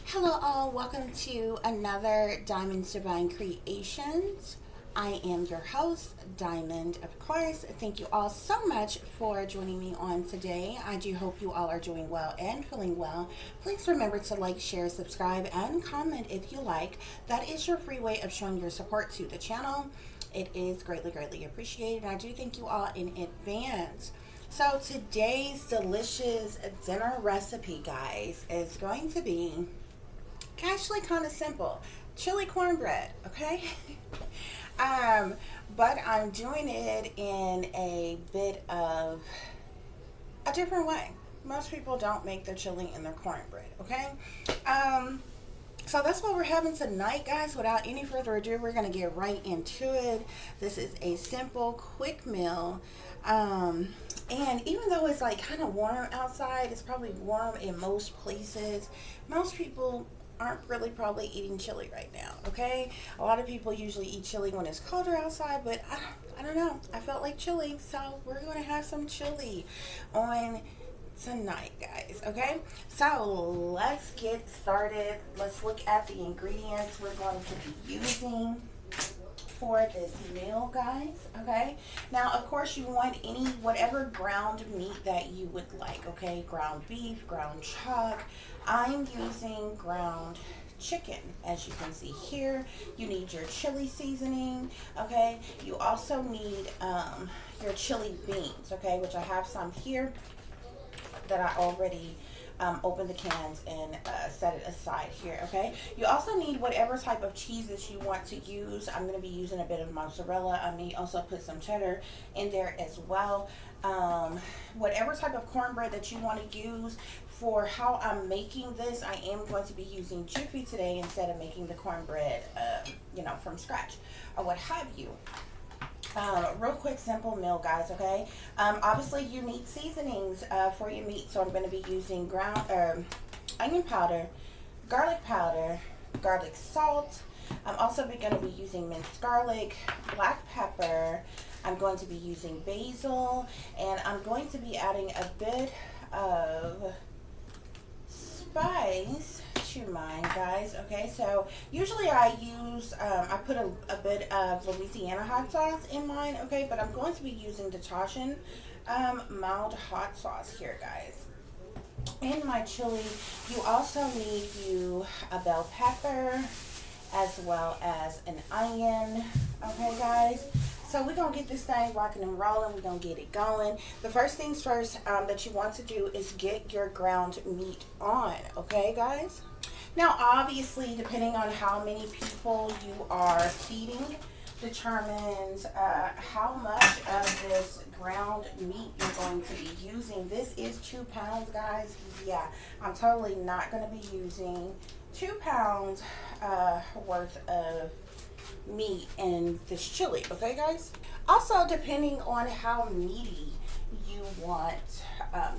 Hello all, welcome to another Diamond's Divine Creations. I am your host, Diamond, of course. Thank you all so much for joining me on today. I do hope you all are doing well and feeling well. Please remember to like, share, subscribe, and comment if you like. That is your free way of showing your support to the channel. It is greatly appreciated, and I do thank you all in advance. So today's delicious dinner recipe, guys, is going to be actually kind of simple. Chili cornbread, okay? But I'm doing it in a bit of a different way. Most people don't make their chili in their cornbread, okay? So that's what we're having tonight, guys. Without any further ado, we're going to get right into it. This is a simple, quick meal. And even though it's like kind of warm outside, it's probably warm in most places. Most people aren't really probably eating chili right now, okay? A lot of people usually eat chili when it's colder outside, but I don't know. I felt like chili, so we're going to have some chili on tonight, guys, okay? So let's get started. Let's look at the ingredients we're going to be using for this meal, guys, okay? Now, of course, you want whatever ground meat that you would like, okay? Ground beef, ground chuck. I'm using ground chicken, as you can see here. You need your chili seasoning, okay? You also need your chili beans, okay? Which I have some here that I already open the cans and set it aside here, okay? You also need whatever type of cheese that you want to use. I'm going to be using a bit of mozzarella. I may also put some cheddar in there as well. Whatever type of cornbread that you want to use. For how I'm making this, I am going to be using Jiffy today instead of making the cornbread, from scratch or what have you. Real quick, simple meal, guys, okay? Obviously, you need seasonings for your meat, so I'm going to be using ground onion powder, garlic salt. I'm also going to be using minced garlic, black pepper. I'm going to be using basil, and I'm going to be adding a bit of spice to mine, guys, okay? So usually I use I put a bit of Louisiana hot sauce in mine, okay? But I'm going to be using the Tashin mild hot sauce here, guys. In my chili, you also need a bell pepper as well as an onion, okay, guys? So we're going to get this thing rocking and rolling. We're going to get it going. The first things first that you want to do is get your ground meat on, okay, guys? Now, obviously, depending on how many people you are feeding determines how much of this ground meat you're going to be using. This is 2 pounds, guys. Yeah, I'm totally not going to be using 2 pounds worth of meat in this chili, okay, guys? Also, depending on how meaty you want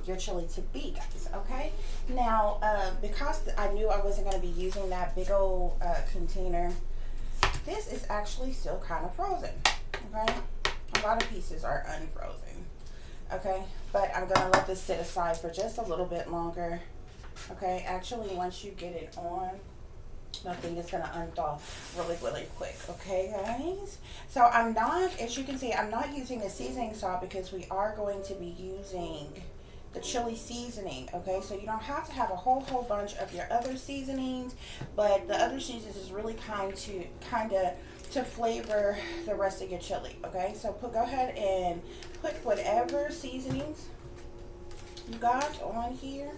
your chili to be, guys, okay? Now, because I knew I wasn't going to be using that big old container, this is actually still kind of frozen, okay? A lot of pieces are unfrozen, okay? But I'm going to let this sit aside for just a little bit longer, okay? Actually, once you get it on, I think it's going to unthaw really quick, okay, guys? So I'm not, as you can see, I'm not using the seasoning salt because we are going to be using the chili seasoning, okay? So you don't have to have a whole bunch of your other seasonings, but the other seasonings is really kind of to flavor the rest of your chili, okay? So go ahead and put whatever seasonings you got on here.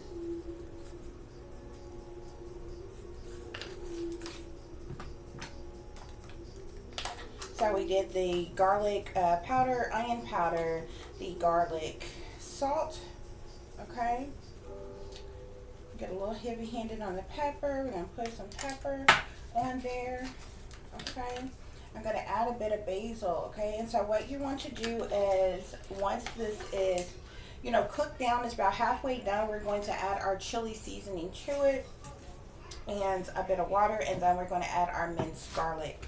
So we did the garlic powder, onion powder, the garlic salt, okay? Get a little heavy-handed on the pepper. We're going to put some pepper on there, okay? I'm going to add a bit of basil, okay? And so what you want to do is, once this is, cooked down, it's about halfway done, we're going to add our chili seasoning to it and a bit of water, and then we're going to add our minced garlic.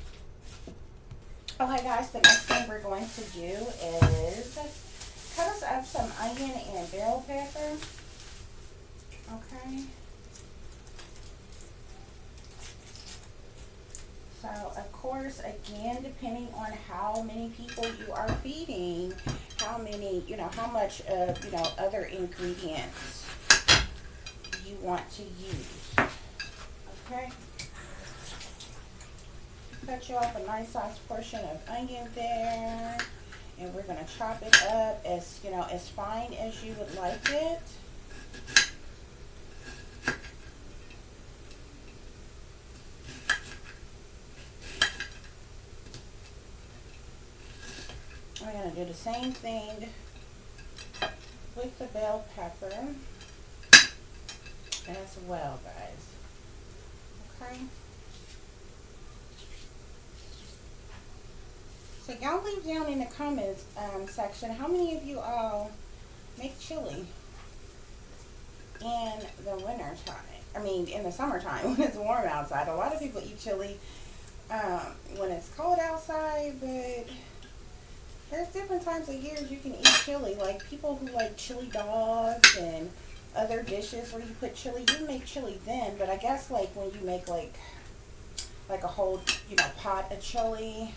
Okay, guys, the next thing we're going to do is cut us up some onion and bell pepper. Okay. course, again, depending on how many people you are feeding, how many, how much of, other ingredients you want to use. Okay. Cut you off a nice sized portion of onion there. And we're going to chop it up as, as fine as you would like it. We're going to do the same thing with the bell pepper as well, guys. Okay. So y'all leave down in the comments section how many of you all make chili in the winter time. I mean, in the summertime when it's warm outside. A lot of people eat chili when it's cold outside, but there's different times of years you can eat chili. Like people who like chili dogs and other dishes where you put chili, you make chili then. But I guess like when you make like a whole pot of chili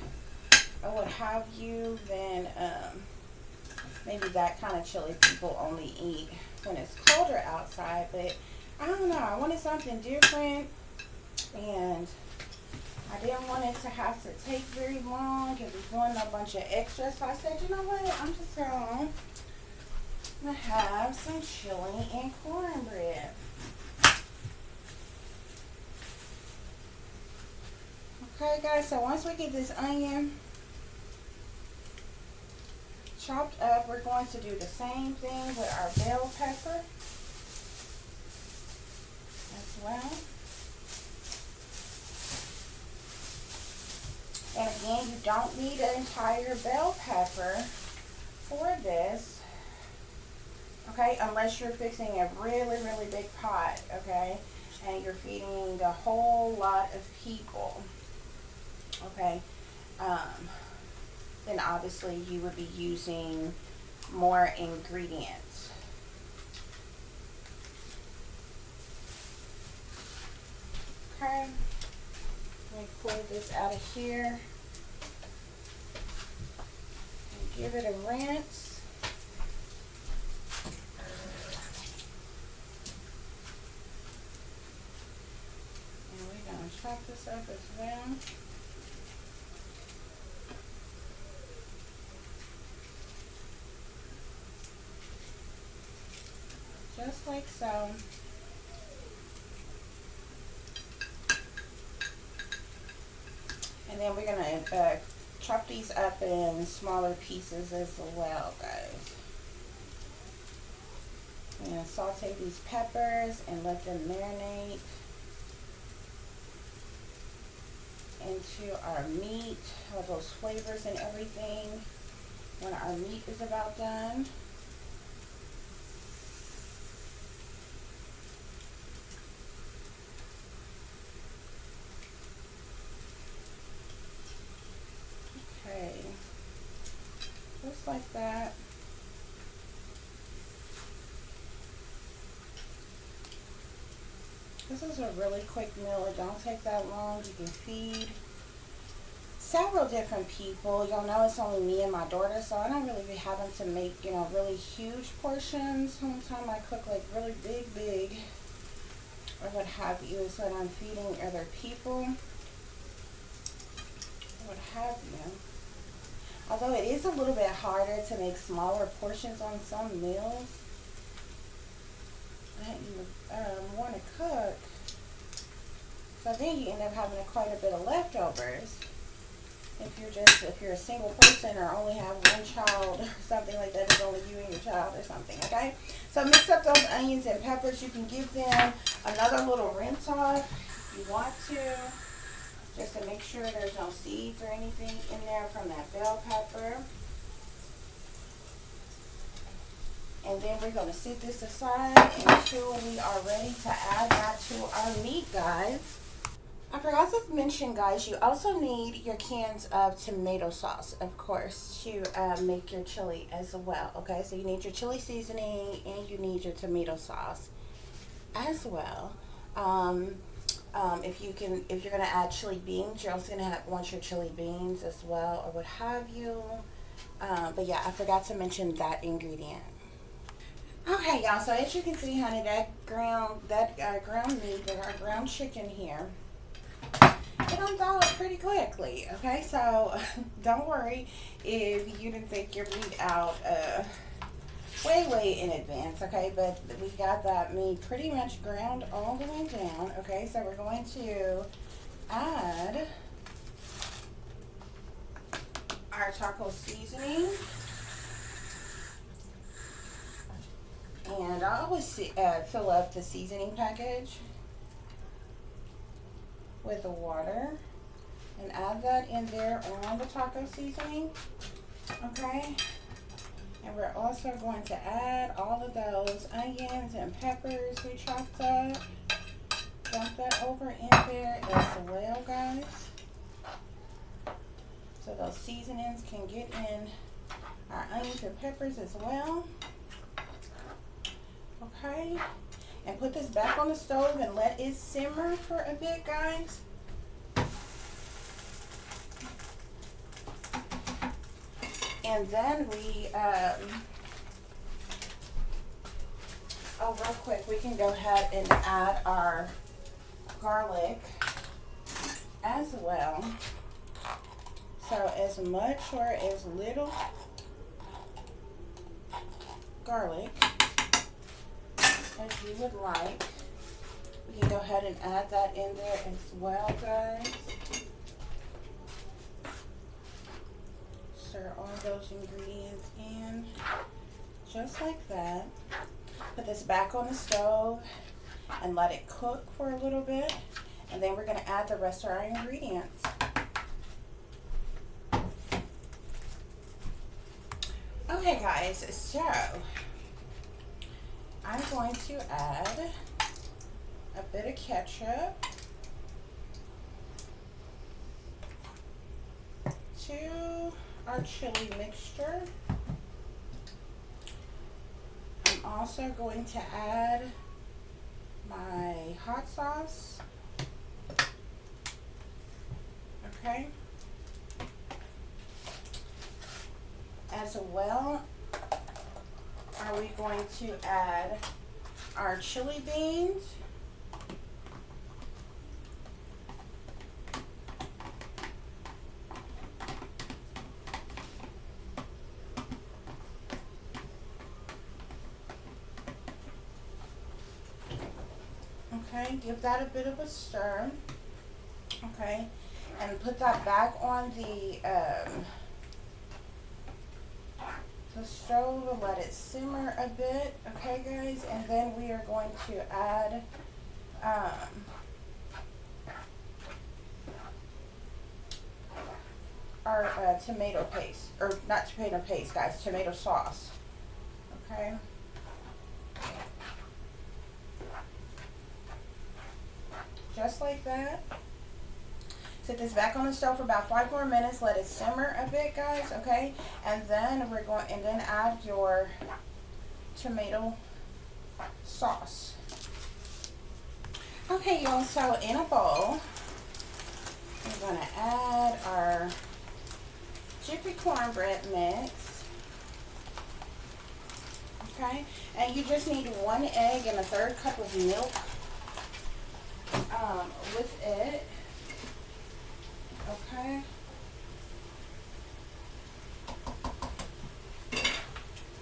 or what have you, then maybe that kind of chili people only eat when it's colder outside. But I don't know, I wanted something different, and I didn't want it to have to take very long and be doing a bunch of extra. So I said, you know what, I'm just gonna have some chili and cornbread. Okay guys, so once we get this onion chopped up, we're going to do the same thing with our bell pepper as well. And again, you don't need an entire bell pepper for this, okay, unless you're fixing a really, really big pot, okay, and you're feeding a whole lot of people, okay, then obviously you would be using more ingredients. Okay, let me pull this out of here and give it a rinse. And we're going to chop this up as well. Just like so. And then we're going to chop these up in smaller pieces as well, guys. We're going to saute these peppers and let them marinate into our meat, all those flavors and everything, when our meat is about done. Okay, just like that. This is a really quick meal. It don't take that long. You can feed several different people. Y'all know it's only me and my daughter, so I don't really be having to make, really huge portions. Sometimes I cook like really big, or what have you, so that I'm feeding other people, what have you. Although it is a little bit harder to make smaller portions on some meals that you want to cook. So then you end up having quite a bit of leftovers. If you're a single person or only have one child or something like that, it's only you and your child or something, okay? So mix up those onions and peppers. You can give them another little rinse off if you want to, just to make sure there's no seeds or anything in there from that bell pepper. And then we're going to set this aside until we are ready to add that to our meat, guys. I forgot to mention, guys, you also need your cans of tomato sauce, of course, to make your chili as well, okay? So you need your chili seasoning and you need your tomato sauce as well. If you're gonna add chili beans, you're also gonna want your chili beans as well, or what have you. But yeah, I forgot to mention that ingredient. Okay, y'all. So as you can see, honey, that ground meat, that our ground chicken here, it unthaw it pretty quickly. Okay, so don't worry if you didn't take your meat out way in advance. Okay, but we got that meat pretty much ground all the way down. Okay, so we're going to add our taco seasoning. And I always fill up the seasoning package with the water and add that in there on the taco seasoning. Okay. And we're also going to add all of those onions and peppers we chopped up. Dump that over in there as well, guys. So those seasonings can get in our onions and peppers as well. Okay, and put this back on the stove and let it simmer for a bit, guys. And then we, real quick, we can go ahead and add our garlic as well. So as much or as little garlic as you would like. We can go ahead and add that in there as well, guys. Stir all those ingredients in just like that. Put this back on the stove and let it cook for a little bit, and then we're going to add the rest of our ingredients. Okay, guys, so I'm going to add a bit of ketchup to our chili mixture. I'm also going to add my hot sauce. Okay. As well, are we going to add our chili beans? Okay, give that a bit of a stir. Okay, and put that back on the stove and let it simmer a bit. Okay, guys, and then we are going to add our tomato paste, or not tomato paste, guys, tomato sauce. Okay. Just like that. Set this back on the stove for about 5 more minutes. Let it simmer a bit, guys. Okay, and then we're going, and then add your tomato sauce. Okay, y'all. So in a bowl, we're gonna add our jiffy cornbread mix. Okay, and you just need 1 egg and a 1/3 cup of milk with it. Okay.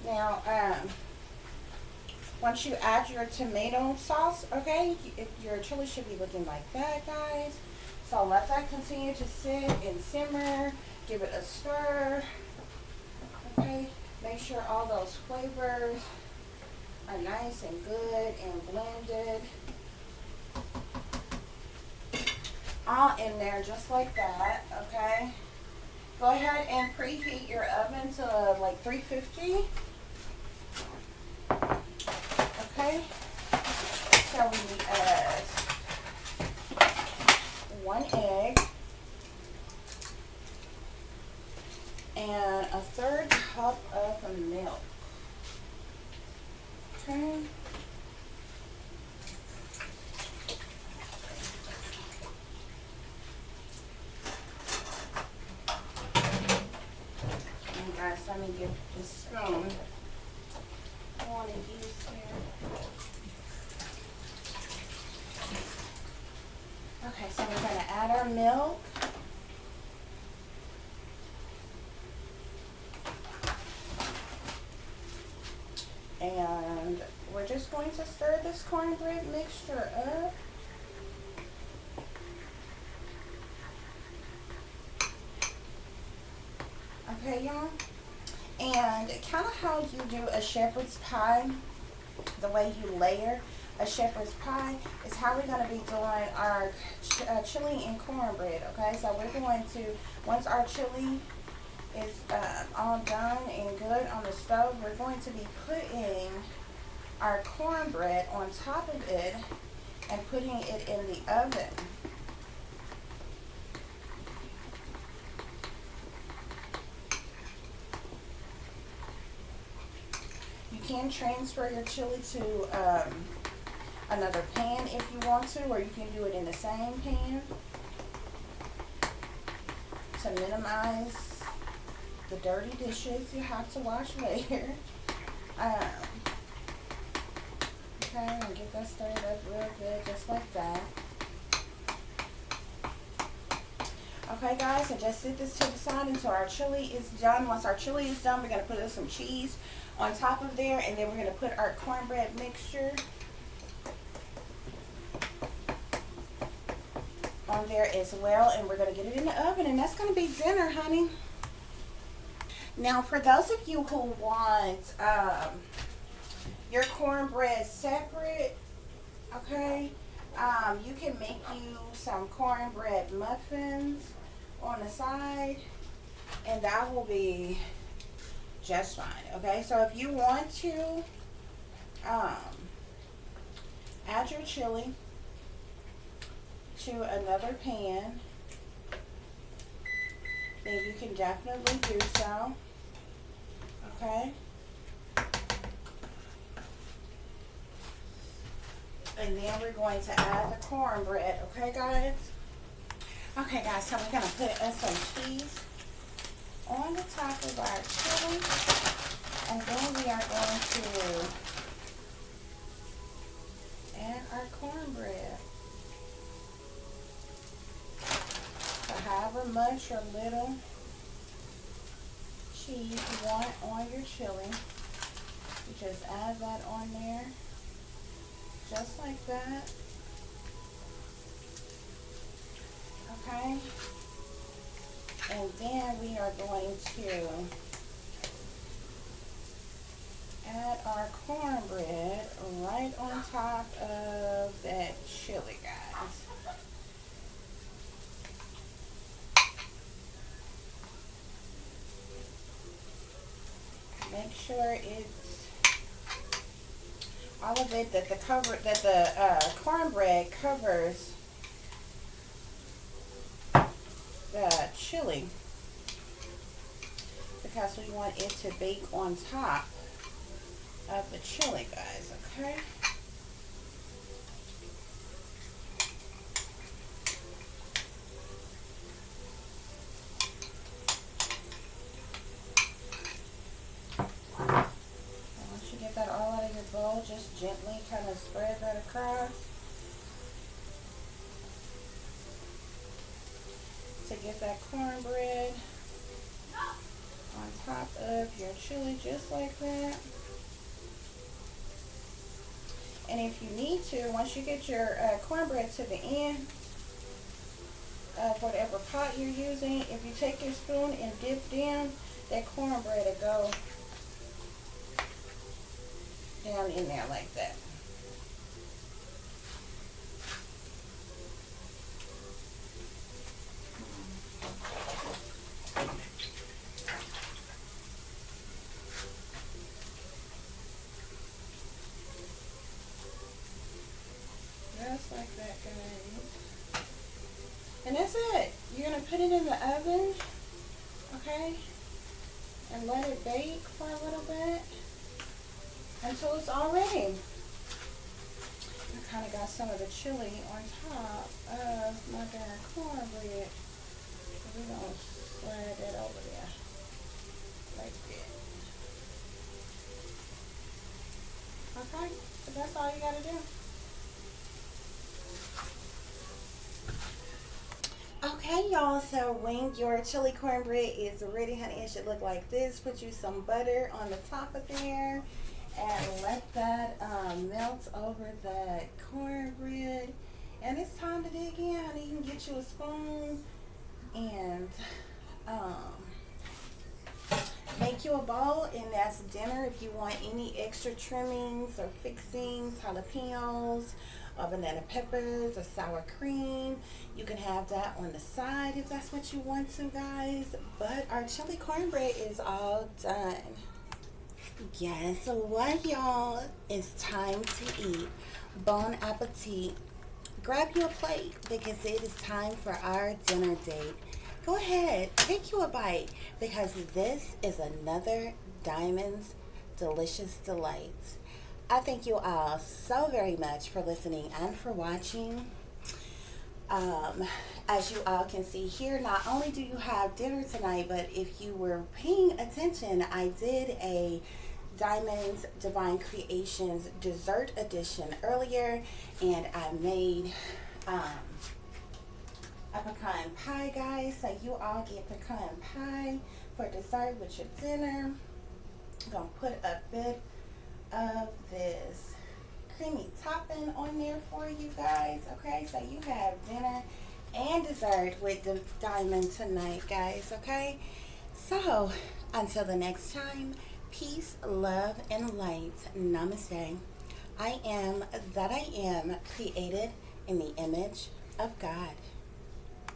Now, once you add your tomato sauce, okay, your chili should be looking like that, guys. So let that continue to sit and simmer. Give it a stir. Okay. Make sure all those flavors are nice and good and blended. All in there just like that. Okay. Go ahead and preheat your oven to like 350. Okay. So we add 1 egg and a 1/3 cup of milk. Okay. me get this spoon I want to use here. Okay, so we're going to add our milk. And we're just going to stir this cornbread mixture up. Okay, y'all. And kind of how you do a shepherd's pie, the way you layer a shepherd's pie, is how we're going to be doing our chili and cornbread. Okay, so we're going to, once our chili is all done and good on the stove, we're going to be putting our cornbread on top of it and putting it in the oven. You can transfer your chili to another pan if you want to, or you can do it in the same pan to minimize the dirty dishes you have to wash later. Okay, and get that stirred up real good, just like that. Okay, guys, so just set this to the side until our chili is done. Once our chili is done, we're going to put some cheese on top of there, and then we're going to put our cornbread mixture on there as well, and we're going to get it in the oven, and that's going to be dinner, honey. Now, for those of you who want your cornbread separate, okay, you can make you some cornbread muffins on the side, and that will be just fine. Okay, so if you want to add your chili to another pan, then you can definitely do so. Okay, and then we're going to add the cornbread. Okay, guys. Okay, guys, so we're going to put some cheese on the top of our chili, and then we are going to add our cornbread. So however much or little cheese you want on your chili, you just add that on there, just like that. Okay, and then we are going to add our cornbread right on top of that chili, guys. Make sure it's all of it, that the cornbread covers the chili, because we want it to bake on top of the chili, guys. Okay. Once you get that all out of your bowl, just gently kind of spread that across to get that cornbread on top of your chili, just like that. And if you need to, once you get your cornbread to the end of whatever pot you're using, if you take your spoon and dip down, that cornbread will go down in there like that. Just like that, guys. And that's it. You're going to put it in the oven, okay, and let it bake for a little bit until it's all ready. I kind of got some of the chili on top of my darn cornbread. We're going to slide that over there like that. Okay, so that's all you gotta do. Okay, y'all, so when your chili cornbread is ready, honey, it should look like this. Put you some butter on the top of there and let that melt over that cornbread. And it's time to dig in, honey. You can get you a spoon and make you a bowl, and that's dinner. If you want any extra trimmings or fixings, jalapenos, or banana peppers, or sour cream, you can have that on the side if that's what you want to, guys. But our chili cornbread is all done. Guess what, y'all? It's time to eat. Bon appetit. Grab you a plate because it is time for our dinner date. Go ahead, take you a bite because this is another Diamond's Delicious Delight. I thank you all so very much for listening and for watching. As you all can see here, not only do you have dinner tonight, but if you were paying attention, I did a Diamond's Divine Creations dessert edition earlier, and I made a pecan pie, guys. So you all get pecan pie for dessert with your dinner. I'm gonna put a bit of this creamy topping on there for you guys. Okay, so you have dinner and dessert with the Diamond tonight, guys. Okay, so until the next time, peace, love, and light. Namaste. I am that I am, created in the image of God.